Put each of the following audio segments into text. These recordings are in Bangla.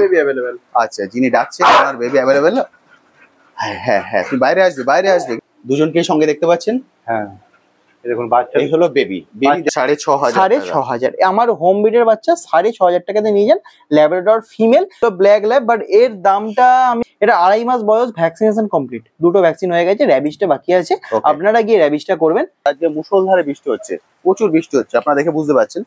Baby available. আচ্ছা, যিনি ডাকছেন ওনার বেবি অ্যাভেলেবেল। হ্যাঁ হ্যাঁ হ্যাঁ, তুই বাইরে আসবে, বাইরে আসবে। দুজনকে সঙ্গে দেখতে পাচ্ছেন। হ্যাঁ, এই দেখুন বাচ্চা। এই হলো বেবি। বেবি 6,500 6,500 আমার হোম ব্রিডের বাচ্চা 6,500 টাকাতে নিয়ে যান। ল্যাব্রাডর ফিমেল, তো ব্ল্যাক ল্যাব, বাট এর দামটা এটা 2.5 মাস বয়স, ভ্যাকসিনেশন কমপ্লিট, 2টো ভ্যাকসিন হয়ে গেছে, র্যাবিসটা বাকি আছে। আপনারা গিয়ে র্যাবিসটা করবেন। আজকে মুষলধারে বৃষ্টি হচ্ছে, প্রচুর বৃষ্টি হচ্ছে, আপনারা দেখে বুঝতে পারছেন।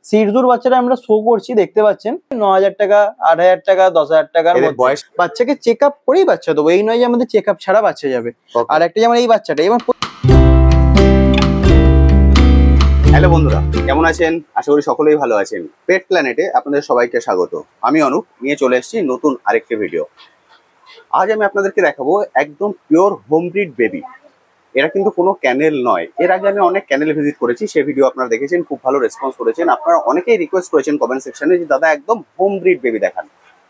সিরজুর বাচ্চাটা আমরা শো করছি, দেখতে পাচ্ছেন 9,000 টাকা, 8,000 টাকা, 10,000 টাকার মধ্যে। বয়স বাচ্চাকে চেক আপ করেই বাচ্চা দেবো, এই নয় যে আমাদের চেক আপ ছাড়া বাচ্চা যাবে। আর একটা যেমন এই বাচ্চাটা এবার। হ্যালো বন্ধুরা, কেমন আছেন? আশা করি সকলেই ভালো আছেন। পেট প্ল্যানেটে আপনাদের সবাইকে স্বাগত। আমি অনুপ, নিয়ে চলে এসেছি নতুন আরেকটি ভিডিও। আজ আমি আপনাদেরকে দেখাবো একদম পিওর হোম ব্রিড বেবি। এরা কিন্তু কোনো ক্যানেল নয়। এর আগে আমি অনেক ক্যানেল ভিজিট করেছি, সেই ভিডিও আপনারা দেখেছেন, খুব ভালো রেসপন্স করেছেন। আপনারা অনেকেই রিকোয়েস্ট করেছেন কমেন্ট সেকশনে যে দাদা একদম হোম ব্রিড বেবি দেখান।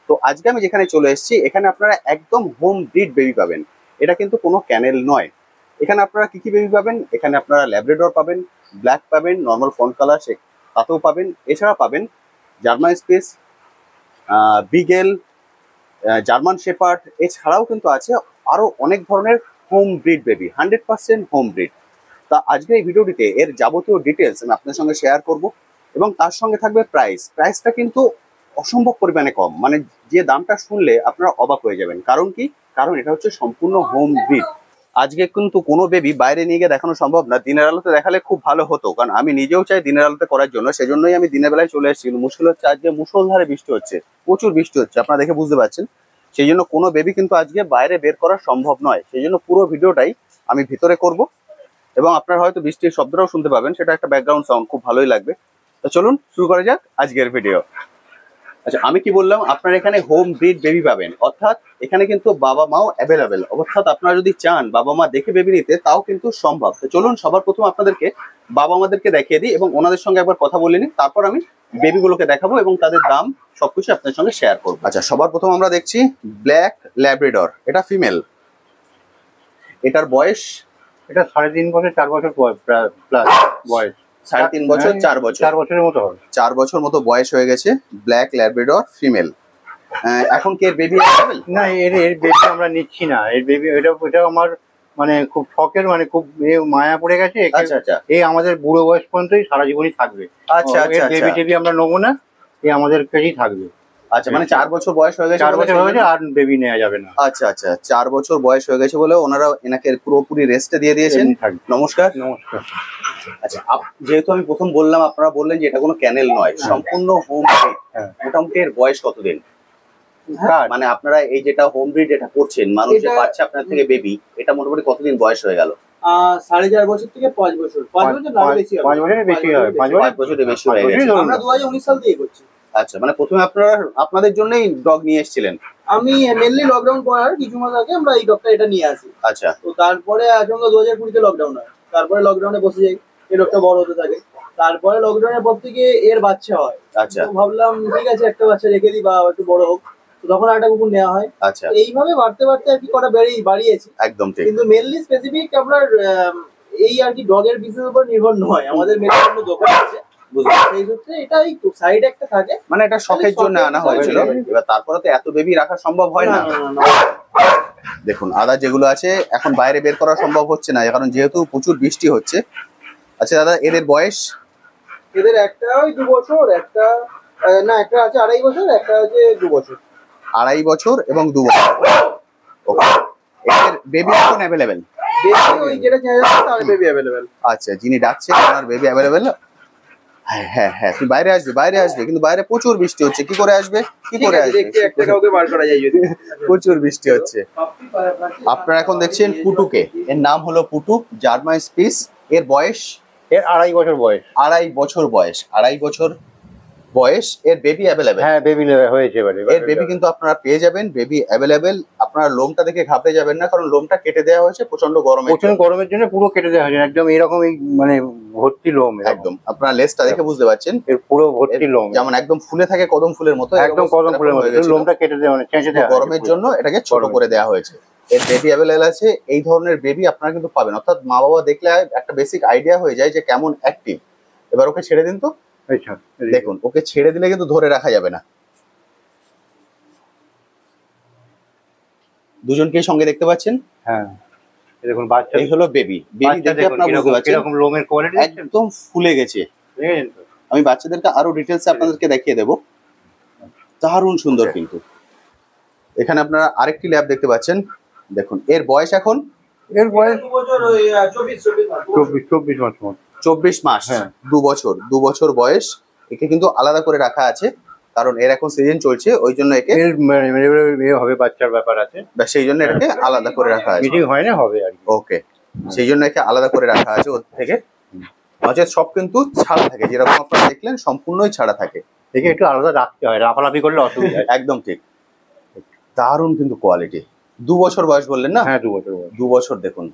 তো আজকে আমি যেখানে চলে এসেছি, এখানে আপনারা একদম হোম ব্রিড বেবি পাবেন। এটা কিন্তু কোনো ক্যানেল নয়। এখানে আপনারা কি কি বেবি পাবেন? এখানে আপনারা ল্যাব্রাডর পাবেন, ব্ল্যাক পাবেন, নর্মাল ফন কালার তাতেও পাবেন। এছাড়া পাবেন জার্মান স্পেস, বিগেল, জার্মান শেপার্ড। এছাড়াও কিন্তু আছে আরো অনেক ধরনের home breed baby, 100% home breed. তা আজকে এই ভিডিওটিতে এর যাবতীয় ডিটেলস আমি আপনার সঙ্গে শেয়ার করব, এবং তার সঙ্গে থাকবে প্রাইসটা কিন্তু অসম্ভব পরিমাণে কম। মানে যে দামটা শুনলে আপনারা অবাক হয়ে যাবেন। কারণ কি? কারণ এটা হচ্ছে সম্পূর্ণ হোম ব্রিড। আজকে কিন্তু কোনো বেবি বাইরে নিয়ে গিয়ে দেখানো সম্ভব না। দিনের আলোতে দেখালে খুব ভালো হতো, কারণ আমি নিজেও চাই দিনের আলোতে করার জন্য, সেজন্যই আমি দিনের বেলায় চলে এসেছি। কিন্তু মুশকিল হচ্ছে আজকে মুষলধারে বৃষ্টি হচ্ছে, প্রচুর বৃষ্টি হচ্ছে, আপনারা দেখে বুঝতে পারছেন। সেই জন্য কোনো বেবি কিন্তু আজকে বাইরে বের করা সম্ভব নয়। সেই জন্য পুরো ভিডিওটাই আমি ভিতরে করব, এবং আপনারা হয়তো বৃষ্টির শব্দটাও শুনতে পাবেন, সেটা একটা ব্যাকগ্রাউন্ড সাউন্ড, খুব ভালোই লাগবে। তো চলুন শুরু করা যাক আজকের ভিডিও। আচ্ছা, আমি কি বললাম? আপনারা এখানে হোম ব্রিড বেবি পাবেন, অর্থাৎ এখানে কিন্তু বাবা মাও অ্যাভেলেবেল। অর্থাৎ আপনারা যদি চান বাবা মা দেখে বেবি নিতে, তাও কিন্তু সম্ভব। তো চলুন সবার প্রথম আপনাদেরকে বাবা মাদেরকে দেখিয়ে দিই, এবং ওনাদের সঙ্গে একবার কথা বলে নিই, তারপর আমি বেবিগুলোকে দেখাবো এবং তাদের দাম সবকিছু আপনাদের সঙ্গে শেয়ার করবো। আচ্ছা, সবার প্রথম আমরা দেখছি ব্ল্যাক ল্যাব্রাডর। এটা ফিমেল। এটার বয়স? এটা 3.5 বছর 4 বছর প্লাস বয়স। 3.5 বছর 4 বছর, 4 বছরের মতো হবে। 4 বছর মতো বয়স হয়ে গেছে। Black Labrador female. এখন কি এর বেবি অ্যাভেলেবল? না, এর বেবি আমরা নিচ্ছি না। এর বেবি এটা আমার মানে খুব শখের, মানে খুব মায়া পড়ে গেছে। আচ্ছা আচ্ছা, এই আমাদের বুড়ো বয়স পর্যন্তই সারা জীবনই থাকবে। আচ্ছা আচ্ছা, বেবি টেবি আমরা নেবো না, এই আমাদের কাছেই থাকবে। আচ্ছা, মানে 4 বছর বয়স হয়ে গেছে, 4 বছর হয়ে গেছে, আর বেবি নেওয়া যাবে না। আচ্ছা আচ্ছা, 4 বছর বয়স হয়ে গেছে বলে ওনারা এনাকে পুরোপুরি রেস্টে দিয়ে দিয়েছেন। নমস্কার। নমস্কার। আচ্ছা, যেহেতু আমি প্রথম বললাম, আপনারা বললেন যে এটা কোনো ক্যানেল নয়, সম্পূর্ণ হোম ব্রিড। মোটামুটি এর বয়স কতদিন? মানে আপনারা এই যেটা হোম ব্রিড এটা করছেন, মানুষ যে পাচ্ছে আপনার থেকে বেবি, এটা মোটামুটি কতদিন বয়স হয়ে গেল? 4.5 বছর থেকে 5 বছর, 5 বছর না বেশি হবে, 5 বছরের বেশি হবে, 5 বছরের বেশি হয়ে গেছে। আমরা 2019 সাল থেকে করছি। আচ্ছা, মানে প্রথমে আপনারা আপনাদের জন্যই ডগ নিয়ে এসেছিলেন? আমি মেনলি লকডাউন পড়ার কিছু মাস আগে আমরা এই ডগটা এটা নিয়ে আসি। আচ্ছা, তো তারপরে আচমকা 2020 তে লকডাউন হয়, তারপরে লকডাউনে বসে যাই, এই ডগটা বড় হতে থাকে। তারপরে লকডাউনের পর থেকে এর বাচ্চা হয়। আচ্ছা, তো ভাবলাম ঠিক আছে একটা বাচ্চা রেখে দিই, বা একটু বড় হোক। তো তখন একটা কুকুর নেওয়া হয়। আচ্ছা, এইভাবে বাড়তে বাড়তে আর কি কটা বাড়িয়েছি। একদম ঠিক। কিন্তু মেনলি স্পেসিফিক আপনার এই আর কি ডগের বিজনেসের উপর নির্ভর নয়, আমাদের মেনলি কোনো দোকান আছে, সেই সূত্রে এটা এই সাইড একটা থাকে। মানে এটা শখের জন্য আনা হয়েছিল, এবার তারপরে তো এত বেবি রাখা সম্ভব হয় না। দেখুন আদা যেগুলো আছে এখন বাইরে বের করা সম্ভব হচ্ছে না, কারণ যেহেতু প্রচুর বৃষ্টি হচ্ছে। আচ্ছা দাদা, এদের বয়স? এদের একটা ওই 2 বছর, একটা না একটা আছে 2.5 বছর, একটা আছে 2 বছর। 2.5 বছর এবং 2 বছর। ওকে, এদের বেবি এখন অ্যাভেলেবেল? ওই যেটা চেঞ্জ আছে তার বেবি অ্যাভেলেবেল। আচ্ছা, যিনি ডাকছেন ওনার বেবি অ্যাভেলেবেল। হ্যাঁ হ্যাঁ হ্যাঁ, তুই বাইরে আসবে, বাইরে আসবে, কিন্তু বাইরে প্রচুর বৃষ্টি হচ্ছে, কি করে আসবে? কি করে আসবে? দেখতে একটা কাউকে বার করা যায় যদি। প্রচুর বৃষ্টি হচ্ছে। আপনারা এখন দেখছেন পুটুকে। এর নাম হলো পুটু, জার্মান স্পিস। এর বয়স? এর 2.5 বছর বয়স। 2.5 বছর বয়স, 2.5 বছর বয়স। এর বেবি অ্যাভেলেবেল? হ্যাঁ, বেবি হয়েছে এবারে। এর বেবি কিন্তু আপনারা পেয়ে যাবেন, বেবি অ্যাভেলেবেল। আপনারা লোমটা দেখে ঘাবড়ে যাবেন না, কারণ লোমটা কেটে দেওয়া হয়েছে প্রচন্ড গরমের জন্য, পুরো কেটে দেওয়া হয়েছে একদম এরকম, এই মানে ভর্তি লোম একদম। আপনারা লেজটা দেখে বুঝতে পারছেন, এর পুরো ভর্তি লোম, যেমন একদম ফুলে থাকে কদম ফুলের মতো, একদম কদম ফুলের মতো। লোমটা কেটে দেওয়া, মানে চেঁচে দেওয়া, গরমের জন্য এটাকে ছোট করে দেওয়া হয়েছে। এর বেবি অ্যাভেলেবল আছে। এই ধরনের বেবি আপনারা কিন্তু পাবেন, অর্থাৎ মা বাবা দেখলে একটা বেসিক আইডিয়া হয়ে যায় যে কেমন অ্যাক্টিভ। এবার ওকে ছেড়ে দিন তো। দেখুন, ওকে ছেড়ে দিলে কিন্তু ধরে রাখা যাবে না। দুজনকেই সঙ্গে দেখতে পাচ্ছেন। হ্যাঁ এই দেখুন বাচ্চা, এই হলো বেবি। বেবি বাচ্চা দেখে দেখুন আপনারা বুঝতে পারছেন কিরকম লোমের কোয়ালিটি, একদম ফুলে গেছে। দেখেছেন তো? আমি বাচ্চাদেরকে আরো ডিটেলস আপনাদেরকে দেখিয়ে দেবো। দারুণ সুন্দর কিন্তু। এখানে আপনারা আরেকটি ল্যাব দেখতে পাচ্ছেন। দেখুন এর বয়স এখন এর বয়স 24 মাস মতো। 24 মাস। হ্যাঁ। 2 বছর বয়স। একে কিন্তু আলাদা করে রাখা আছে, কারণ এর এখন সিজন চলছে, ওই জন্য একে এর হবে বাচ্চার ব্যাপার আছে, সেই জন্য এটাকে আলাদা করে রাখা আছে। মিটিং হয় না, হবে আর কি। ওকে, সেই জন্য একে আলাদা করে রাখা আছে ওর থেকে। নচেত সব কিন্তু ছাড়া থাকে, যেরকম আপনারা দেখলেন সম্পূর্ণই ছাড়া থাকে। দেখে একটু আলাদা রাখতে হয়, লাফালাফি করলে অসুবিধা হয়। একদম ঠিক। দারুণ কিন্তু কোয়ালিটি। 2 বছর বয়স বললেন না? হ্যাঁ 2 বছর বয়স। 2 বছর। দেখুন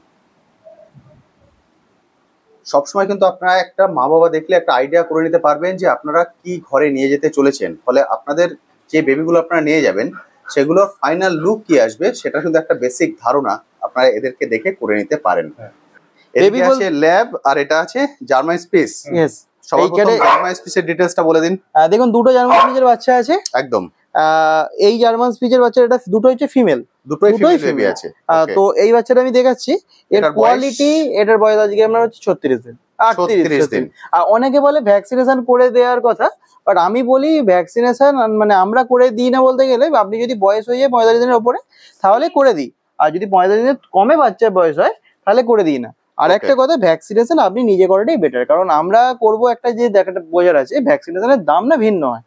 সবসময় কিন্তু আপনারা একটা মা বাবা দেখলে একটা আইডিয়া করে নিতে পারবেন যে আপনারা কি ঘরে নিয়ে যেতে চলেছেন। ফলে আপনাদের যে বেবিগুলো আপনারা নিয়ে যাবেন সেগুলোর ফাইনাল লুক কি আসবে সেটা কিন্তু একটা বেসিক ধারণা আপনারা এদেরকে দেখে করে নিতে পারেন। এদিকে আছে ল্যাব আর এটা আছে জার্মান স্পিস। ইয়েস, সবার প্রথম জার্মান স্পিসের ডিটেইলসটা বলে দিন। দেখুন দুটো জার্মান স্পিচের বাচ্চা আছে। একদম। এই জার্মান স্পিচের বাচ্চাটা দুটো হচ্ছে ফিমেল, দুটোই ফিমেল বেবি আছে। তো এই বাচ্চাটা আমি দেখাচ্ছি। এর কোয়ালিটি, এটার বয়স আজকে আপনার হচ্ছে 36 দিন, 38 দিন। আর অনেকে বলে ভ্যাকসিনেশন করে দেওয়ার কথা, বাট আমি বলি ভ্যাকসিনেশন মানে আমরা করে দিই না বলতে গেলে। আপনি যদি বয়স হয়ে যায় 45 দিনের ওপরে তাহলে করে দিই, আর যদি 45 দিনের কমে বাচ্চার বয়স হয় তাহলে করে দিই না। আর একটা কথা, ভ্যাকসিনেশন আপনি নিজে করাটাই বেটার, কারণ আমরা করব একটা যে দেখাটা বোঝার আছে, ভ্যাকসিনেশনের দাম না ভিন্ন হয়।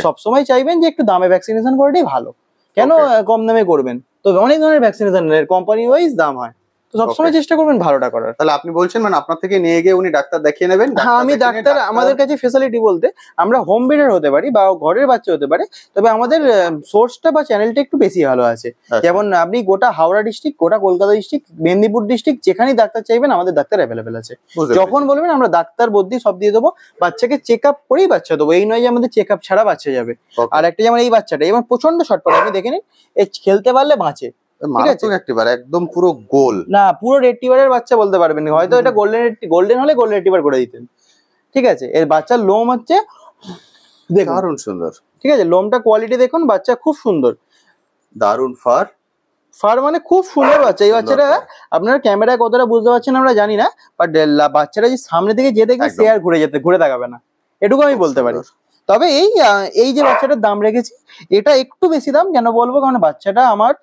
সবসময় চাইবেন যে একটু দামে ভ্যাকসিনেশন করাটাই ভালো, কেন কম দামে করবেন? তো অনেক ধরনের ভ্যাকসিনেশন কোম্পানি ওয়াইজ দাম হয়, তো সবসময় চেষ্টা করবেন ভালোটা করার। তাহলে আপনি বলছেন মানে আপনার থেকে নিয়ে গিয়ে উনি ডাক্তার দেখিয়ে নেবেন? হ্যাঁ, আমি ডাক্তার, আমাদের কাছে ফেসিলিটি বলতে আমরা হোম ব্রিডার হতে পারি বা ঘরের বাচ্চা হতে পারে, তবে আমাদের সোর্সটা বা চ্যানেলটা একটু বেশি ভালো আছে। যেমন আপনি গোটা হাওড়া ডিস্ট্রিক্ট, গোটা কলকাতা ডিস্ট্রিক্ট, মেদিনীপুর ডিস্ট্রিক্ট, যেখানেই ডাক্তার চাইবেন আমাদের ডাক্তার অ্যাভেলেবেল আছে। যখন বলবেন আমরা ডাক্তার বদ্যি সব দিয়ে দেবো, বাচ্চাকে চেক আপ করেই বাচ্চা দেবো, এই নয় যে আমাদের চেক আপ ছাড়া বাচ্চা যাবে। আর একটা যেমন এই বাচ্চাটা এবার প্রচন্ড শর্টকাট, আপনি দেখে নিন, খেলতে পারলে বাঁচে, একদম পুরো গোল না, পুরো রেড টিবারের বাচ্চা বলতে পারবেন, হয়তো এটা গোল্ডেন হলে গোল্ডেন টিবার করে দিতেন। ঠিক আছে, এর বাচ্চার লোম হচ্ছে দারুণ সুন্দর। ঠিক আছে, লোমটা কোয়ালিটি দেখুন, বাচ্চা খুব সুন্দর, দারুণ ফার, ফার মানে খুব সুন্দর বাচ্চা। এই বাচ্চাটা আপনার ক্যামেরায় কতটা বুঝতে পারছেন আমরা জানি না, বাট বাচ্চাটা যে সামনে থেকে যে দেখবে সে আর ঘুরে তাকাবে না, এটুকু আমি বলতে পারি। তবে এই যে বাচ্চাটার দাম রেখেছি, এটা একটু বেশি দাম কেন বলবো, কারণ বাচ্চাটা আমার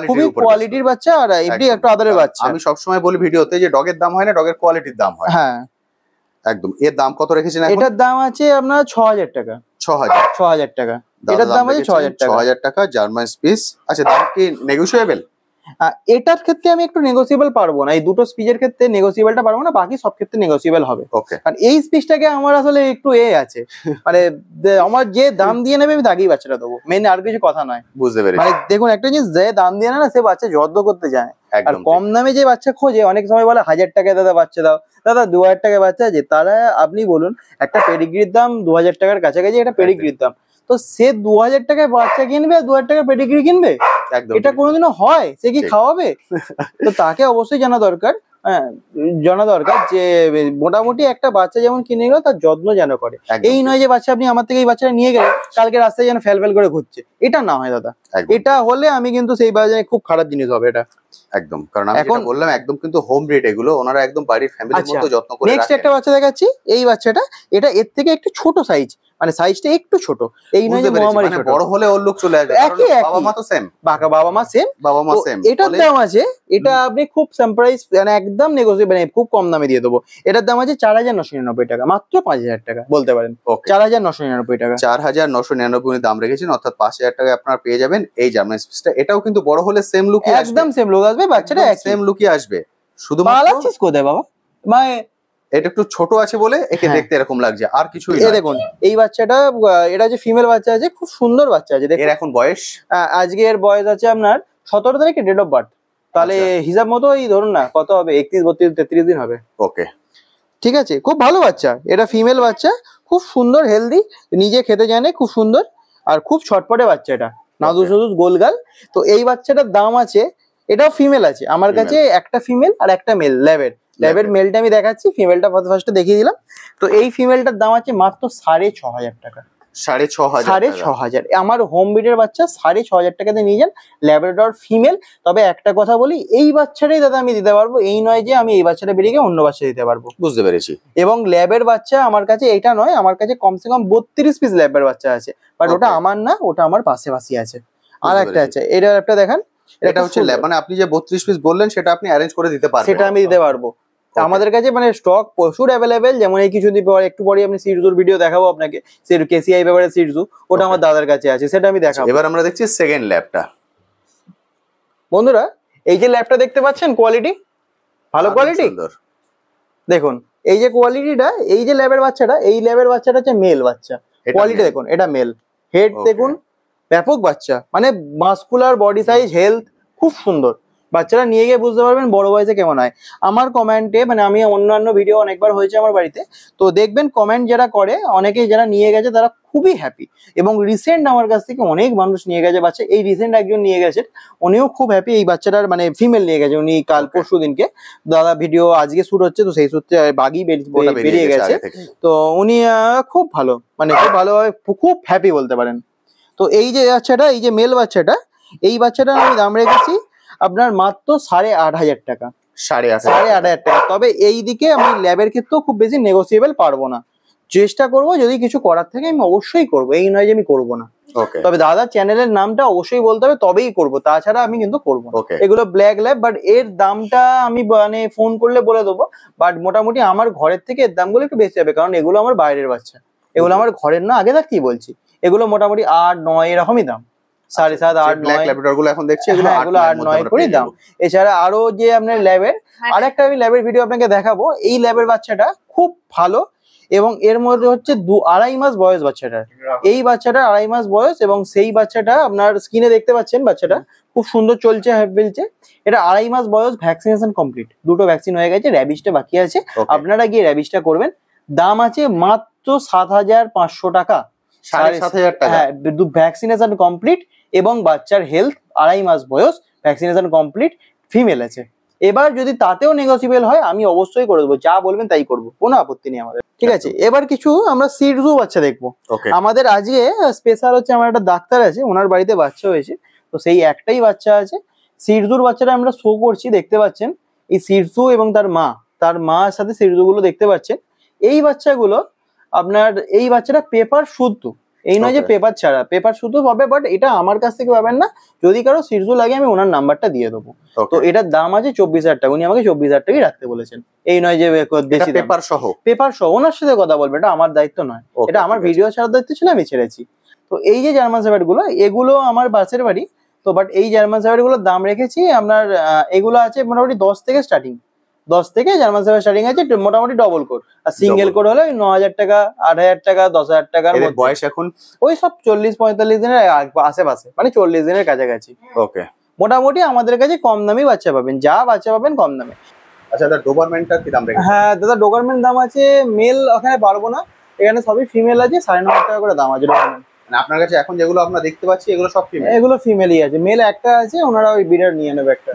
খুবই কোয়ালিটির বাচ্চা, আর এমনি একটু আদরের বাচ্চা। আমি সবসময় বলি ভিডিওতে যে ডগের দাম হয় না, ডগের কোয়ালিটির দাম হয়। হ্যাঁ একদম। এর দাম কত রেখেছেন? এটার দাম আছে আপনার 6000 টাকা। 6000 টাকা এটার দাম আছে 6000 টাকা। 6000 টাকা জার্মান স্পিস। আচ্ছা, দাম কি নেগোশিয়েবল? এটার ক্ষেত্রে আমি একটু নেগোসিয়েবল পারবো না, এই দুটো স্পিচের ক্ষেত্রে নেগোসিয়েবলটা পারবো না, বাকি সব ক্ষেত্রে নেগোসিয়েবল হবে। কারণ এই স্পিচটাকে আমার আসলে একটু আছে, মানে আমার যে দাম দিয়ে নেবে আমি তাকেই বাচ্চাটা দেবো, মেন আর কিছু কথা নয়। বুঝতে পেরেছি। মানে দেখুন, একটা জিনিস যে দাম দিয়ে না সে বাচ্চা যত্ন করতে যায়, আর কম দামে যে বাচ্চা খোঁজে অনেক সময় বলে 1000 টাকায় দাদা বাচ্চা দাও, দাদা 2000 টাকায় বাচ্চা আছে, তারা আপনি বলুন একটা পেডিগ্রির দাম 2000 টাকার কাছাকাছি, একটা পেডিগ্রির দাম, তো সে 2000 টাকায় বাচ্চা কিনবে আর 2000 টাকার পেডিগ্রি কিনবে? এটা কোনোদিনও হয়? সে কি খাওয়াবে? তো তাকে অবশ্যই জানা দরকার, জানা দরকার যে মোটামুটি একটা বাচ্চা যেমন কিনে গেল তার যত্ন যেন করে। এই নয় যে বাচ্চা আপনি আমার থেকে এই বাচ্চাটা নিয়ে গেলেন, কালকে রাস্তায় যেন ফেল করে ঘুরছে, এটা না হয় দাদা। এটা হলে আমি কিন্তু সেই বাজারে খুব খারাপ জিনিস হবে এটা। একদম, কারণ আমি যেটা বললাম একদম কিন্তু হোম ব্রিড, এগুলো ওনারা একদম বাড়ির ফ্যামিলির মতো যত্ন করে রাখেন। নেক্সট একটা বাচ্চা দেখাচ্ছি, এই বাচ্চাটা এটা এর থেকে একটু ছোট সাইজ, মানে সাইজটা একটু ছোট, এই নয় যে মহামারী ছোট। বড় হলে ওর লুক চলে আসবে, বাবা মা তো সেম, বাবা মা সেম, বাবা মা সেম। এটার দাম আছে, এটা আপনি খুব সারপ্রাইজ, মানে একদম নেগোসিয়েবল, মানে খুব কম দামে দিয়ে দেবো। এটার দাম আছে 4999 টাকা, মাত্র 5000 টাকা বলতে পারেন। 4999 টাকা, 4999 দাম রেখেছেন, অর্থাৎ 5000 টাকায় আপনারা পেয়ে যাবেন এই জার্মান স্পিচটা। এটাও কিন্তু বড় হলে সেম লুকই আসবে, একদম সেম লুক আসবে, বাচ্চাটা সেম লুকই আসবে। শুধু পালাচ্ছিস কোথায় বাবা? মানে এটা একটু ছোট আছে বলে একে দেখতে এরকম লাগছে, আর কিছুই না। দেখুন এই বাচ্চাটা, এটা যে ফিমেল বাচ্চা আছে, খুব সুন্দর বাচ্চা আছে। এর এখন বয়স, আজকে এর বয়স আছে আপনার 17 তারিখে ডেট অফ বার্থ, তাহলে হিসাব মতো এই ধরুন না কত হবে, 31, 32, 33 দিন হবে। ওকে, ঠিক আছে, খুব ভালো বাচ্চা, এটা ফিমেল বাচ্চা, খুব সুন্দর, হেলদি, নিজে খেতে জানে, খুব সুন্দর, আর খুব ছটপটে বাচ্চা, এটা নাদুস গোলগাল। তো এই বাচ্চাটার দাম আছে, এটাও ফিমেল আছে আমার কাছে, একটা ফিমেল আর একটা মেল। ল্যাবের মেলটা আমি দেখাচ্ছি, ফিমেলটা ফার্স্টে দেখিয়ে দিলাম। তো এই ফিমেলটার দাম আছে মাত্র 6500 টাকা। 6,500 6,500 আমার হোম ব্রিডের বাচ্চা 6,500 টাকাতে নিয়ে যান, ল্যাব্রাডর ফিমেল। তবে একটা কথা বলি, এই বাচ্চাটাই দাদা আমি দিতে পারবো, এই নয় যে আমি এই বাচ্চাটা বেরিয়ে গিয়ে অন্য বাচ্চা দিতে পারবো। বুঝতে পেরেছি। এবং ল্যাবের বাচ্চা আমার কাছে এটা নয়, আমার কাছে কমসে কম 32 পিস ল্যাবের বাচ্চা আছে, বাট ওটা আমার না, ওটা আমার পাশাপাশি আছে। আর একটা আছে, এটা একটা দেখান, এটা হচ্ছে ল্যাব, মানে আপনি যে 32 পিস বললেন সেটা আপনি অ্যারেঞ্জ করে দিতে পারবেন? সেটা আমি দিতে পারবো। আমাদের কাছে মানে স্টক প্রচুর অ্যাভেলেবেল। যেমন এই কিছুদিন পর একটু পরে আমি সিডজুর ভিডিও দেখাবো আপনাকে, কেসিআই ব্যাপারে সিডজু, ওটা আমার দাদার কাছে আছে, সেটা আমি দেখাবো। এবার আমরা দেখছি সেকেন্ড ল্যাবটা। বন্ধুরা এই যে ল্যাবটা দেখতে পাচ্ছেন, কোয়ালিটি ভালো কোয়ালিটি। দেখুন এই যে কোয়ালিটিটা, এই যে ল্যাবের বাচ্চাটা, এই ল্যাবের বাচ্চাটা হচ্ছে মেল বাচ্চা। কোয়ালিটি দেখুন, এটা মেল, হেড দেখুন, ব্যাপক বাচ্চা, মানে মাসকুলার বডি সাইজ, হেলথ খুব সুন্দর। বাচ্চারা নিয়ে গিয়ে বুঝতে পারবেন বড় বয়সে কেমন হয়। আমার কমেন্টে, মানে আমি অন্যান্য ভিডিও অনেকবার হয়েছে আমার বাড়িতে, তো দেখবেন কমেন্ট যারা করে, অনেকেই যারা নিয়ে গেছে তারা খুবই হ্যাপি। এবং রিসেন্ট আমার কাছ থেকে অনেক মানুষ নিয়ে গেছে বাচ্চা। এই রিসেন্ট একজন নিয়ে গেছে, উনিও খুব হ্যাপি। এই বাচ্চাটার মানে ফিমেল নিয়ে গেছে উনি কাল পরশু দিনকে, দাদা ভিডিও আজকে শুট হচ্ছে, তো সেই সূত্রে বাগি বেরিয়ে গেছে। তো উনি খুব ভালো, মানে খুব ভালোভাবে, খুব হ্যাপি বলতে পারেন। তো এই যে বাচ্চাটা, এই যে মেল বাচ্চাটা, এই বাচ্চাটা আমি দাম রেখেছি আপনার মাত্র 8,500 টাকা। 8,500 টাকা। তবে এই দিকে আমি ল্যাবের ক্ষেত্রেও খুব বেশি নেগোসিয়েবল পারবো না, চেষ্টা করবো, যদি কিছু করার থাকে আমি অবশ্যই করবো, এই নয় যে আমি করবো না। তবে দাদা চ্যানেলের নামটা অবশ্যই বলতে হবে, তবেই করবো, তাছাড়া আমি কিন্তু করবো না। এগুলো ব্ল্যাক ল্যাব, বাট এর দামটা আমি মানে ফোন করলে বলে দেবো, বাট মোটামুটি আমার ঘরের থেকে এর দামগুলো একটু বেশি হবে, কারণ এগুলো আমার বাইরের বাচ্চা, এগুলো আমার ঘরের না, আগে থাকতেই বলছি। এগুলো মোটামুটি 8-9 এরকমই দাম, 7.5, 8-9 গুলো এখন দেখছি, এগুলো 8-9 করে দাম। এছাড়া আরো যে আপনার ল্যাবের আরেকটা আমি ল্যাবের ভিডিও আপনাকে দেখাবো। এই ল্যাবের বাচ্চাটা খুব ভালো, এবং এর মধ্যে হচ্ছে 2-2.5 মাস বয়স বাচ্চাটার। এই বাচ্চাটার 2.5 মাস বয়স, এবং সেই বাচ্চাটা আপনার স্ক্রিনে দেখতে পাচ্ছেন, বাচ্চাটা খুব সুন্দর চলছে, বলছে। এটা 2.5 মাস বয়স, ভ্যাকসিনেশন কমপ্লিট, 2টো ভ্যাকসিন হয়ে গেছে, র্যাবিসটা বাকি আছে। আপনারা গিয়ে র্যাবিসটা করবেন। দাম আছে মাত্র 7,500 টাকা। 7,500 টাকা, হ্যাঁ, ভ্যাকসিনেশন কমপ্লিট, এবং বাচ্চার হেলথ 2.5 মাস বয়স, ভ্যাকসিনেশন কমপ্লিট, ফিমেল আছে। এবার যদি তাতেও নেগোসিয়েবল হয় আমি অবশ্যই করে দেবো, যা বলবেন তাই করবো, কোনো আপত্তি নেই আমাদের, ঠিক আছে। এবার কিছু আমরা সিডজু বাচ্চা দেখবো। আমাদের আজকে স্পেশাল হচ্ছে, আমার একটা ডাক্তার আছে, ওনার বাড়িতে বাচ্চা হয়েছে, তো সেই একটাই বাচ্চা আছে। সিডজুর বাচ্চাটা আমরা শো করছি, দেখতে পাচ্ছেন এই সিডজু এবং তার মার সাথে সিডজু গুলো দেখতে পাচ্ছেন। এই বাচ্চাগুলো আপনার, এই বাচ্চাটা পেপার শুদ্ধ, এই নয় যে পেপার ছাড়া, পেপার শুদ্ধ পাবে, বাট এটা আমার কাছ থেকে পাবেন না। যদি কারো সিরজু লাগে আমি ওনার নাম্বারটা দিয়ে দেবো। তো এটার দাম আছে 24,000 টাকা, উনি আমাকে 24,000 টাকাই রাখতে বলেছেন। এই নয় যে বেশি, পেপার সহ, পেপার সহ ওনার সাথে কথা বলবে, এটা আমার দায়িত্ব নয়, এটা আমার ভিডিও ছাড়ার দায়িত্ব ছিল, আমি ছেড়েছি। তো এই যে জার্মান শেফার্ড গুলো, এগুলো আমার বাসের বাড়ি, তো বাট এই জার্মান শেফার্ড গুলোর দাম রেখেছি আপনার, এগুলো আছে মোটামুটি 10 থেকে স্টার্টিং, 10 থেকে জার্মান শেফার্ড স্টার্টিং আছে, মোটামুটি ডবল কোড। আর সিঙ্গেল কোড হলে 9,000 টাকা, 8,000 টাকা, 10,000 টাকার মধ্যে। বয়স এখন ওই সব 40-45 দিনের আশেপাশে, মানে 40 দিনের কাছাকাছি। ওকে, মোটামুটি আমাদের কাছে কম দামি বাচ্চা পাবেন, যা বাচ্চা পাবেন কম দামে। আচ্ছা দাদা, ডোবারম্যানটা কি দাম রেখেছেন? হ্যাঁ দাদা, ডোবারম্যান দাম আছে, মেল ওখানে পারবো না, এখানে সবই ফিমেল আছে, 9,500 টাকা করে দাম আছে ডোবারম্যান। মানে আপনার কাছে এখন যেগুলো আমরা দেখতে পাচ্ছি এগুলো সব ফিমেল? এগুলো ফিমেলই আছে, মেল একটা আছে, ওনারা ওই বিডার নিয়ে নেবে একটা,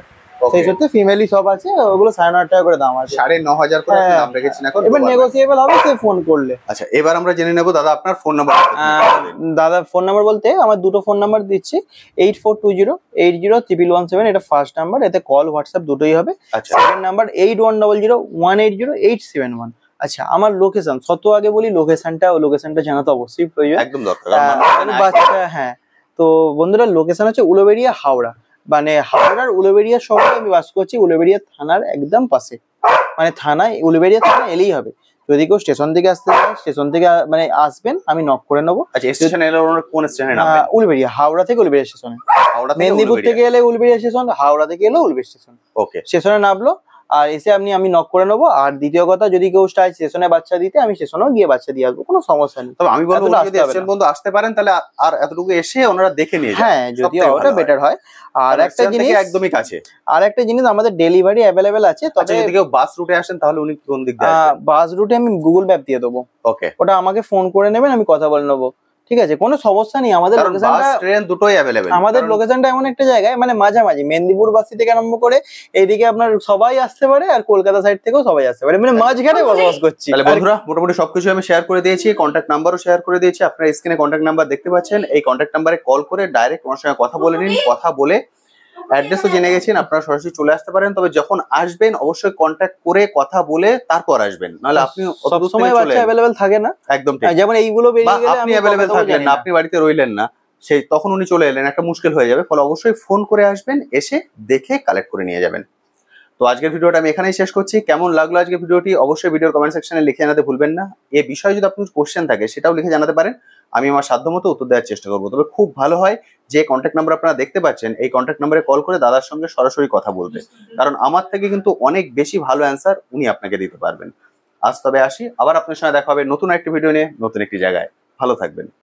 সেই সত্যি ফিমেলই সব আছে, ওগুলো 9,500 টাকা করে দাম আছে। 9,500 করে দাম রেখেছেন এখন। এবার নেগোসিয়েবল হবে সে ফোন করলে। আচ্ছা, এবার আমরা জেনে নেব দাদা আপনার ফোন নাম্বার। দাদা ফোন নাম্বার বলতে আমার দুটো ফোন নাম্বার দিচ্ছি, 8420801117, এটা ফার্স্ট নাম্বার, এতে কল হোয়াটসঅ্যাপ দুটোই হবে। Second number 8100180871। আচ্ছা, আমার লোকেশন শত আগে বলি, লোকেশনটা জানা তো অবশ্যই প্রয়োজন, একদম দরকার বাচ্চা। হ্যাঁ, তো বন্ধুরা লোকেশন হচ্ছে উলুবেড়িয়া, হাওড়া, মানে হাওড়ার উলুবেড়িয়া শহরে আমি বাস করছি, উলুবেড়িয়া থানার একদম পাশে, মানে থানায়, উলুবেড়িয়া থানা এলেই হবে। যদি কেউ স্টেশন থেকে আসতে চায়, স্টেশন থেকে মানে আসবেন, আমি নক করে নেবো। আচ্ছা, স্টেশনে এলে কোন স্টেশনে নামবেন? উলুবেড়িয়া, হাওড়া থেকে উলুবেড়িয়া স্টেশনে। মেদিনীপুর থেকে এলে উলুবেড়িয়া স্টেশন, হাওড়া থেকে এলে উলুবেড়িয়া স্টেশন। ওকে, স্টেশনে নামলো আর এসে আমি নক করে নেবো। আর দ্বিতীয় কথা, যদি কেউ চায় স্টেশনে বাচ্চা দিতে, আমি স্টেশনেও গিয়ে বাচ্চা দিয়ে আসবো, কোনো সমস্যা নেই। তবে আমি বলবো যদি স্টেশন বন্ধু আসতে পারেন তাহলে আর এতটুকু এসে ওনারা দেখে নিয়ে যান। হ্যাঁ, যদি ওটা বেটার হয়। আর একটা জিনিস একদমই কাছে, আর একটা জিনিস, আমাদের ডেলিভারি অ্যাভেলেবেল আছে। তবে যদি কেউ বাস রুটে আসেন তাহলে উনি কোন দিক দিয়ে আসবেন? বাস রুটে আমি গুগল ম্যাপ দিয়ে দেবো। ওকে, ওটা আমাকে ফোন করে নেবেন, আমি কথা বলে নেবো, ঠিক ঠিক আছে, কোনো সমস্যা নেই। আমাদের কারণ বাস লোকেশনটা ট্রেন দুটোই অ্যাভেলেবেল। আমাদের লোকেশনটা এমন একটা জায়গায় মানে মাঝামাঝি, মেদিনীপুর বাসী থেকে আরম্ভ করে এইদিকে আপনার সবাই আসতে পারে, আর কলকাতা সাইড থেকেও সবাই আসতে পারে, মানে মাঝখানে বসবাস করছি। তাহলে বন্ধুরা মোটামুটি সবকিছু আমি শেয়ার করে দিয়েছি, কন্ট্যাক্ট নাম্বারও শেয়ার করে দিয়েছি। আপনারা স্ক্রিনে কন্ট্যাক্ট নাম্বার দেখতে পাচ্ছেন, এই কন্ট্যাক্ট নাম্বারে কল করে ডাইরেক্ট ওনার সঙ্গে কথা বলে নিন। কথা বলে অ্যাড্রেসও জেনে গেছেন, আপনারা সরাসরি চলে আসতে পারেন। তবে যখন আসবেন অবশ্যই কন্ট্যাক্ট করে কথা বলে তারপর আসবেন, নাহলে আপনি সব সময় বাচ্চা অ্যাভেলেবেল থাকে না। একদম ঠিক। যেমন এইগুলো বা বেরিয়ে গেলে আপনি আমি অ্যাভেলেবেল কথাও থাকলেন জানি না, না। আপনি বাড়িতে রইলেন না, সেই তখন উনি চলে এলেন, একটা মুশকিল হয়ে যাবে। ফলে অবশ্যই ফোন করে আসবেন, এসে দেখে কালেক্ট করে নিয়ে যাবেন। তো আজকের ভিডিওটা আমি এখানেই শেষ করছি। কেমন লাগলো আজকের ভিডিওটি অবশ্যই ভিডিওর কমেন্ট সেকশনে লিখে জানাতে ভুলবেন না। এই বিষয়ে যদি আপনার কোশ্চেন থাকে সেটাও লিখে জানাতে পারেন, আমি আমার সাধ্যমতো উত্তর দেওয়ার চেষ্টা করবো। তবে খুব ভালো হয় যে কন্ট্যাক্ট নাম্বার আপনারা দেখতে পাচ্ছেন, এই কন্ট্যাক্ট নাম্বারে কল করে দাদার সঙ্গে সরাসরি কথা বলতে, কারণ আমার থেকে কিন্তু অনেক বেশি ভালো অ্যান্সার উনি আপনাকে দিতে পারবেন। আজ তবে আসি, আবার আপনার সঙ্গে দেখা হবে নতুন একটি ভিডিও নিয়ে, নতুন একটি জায়গায়। ভালো থাকবেন।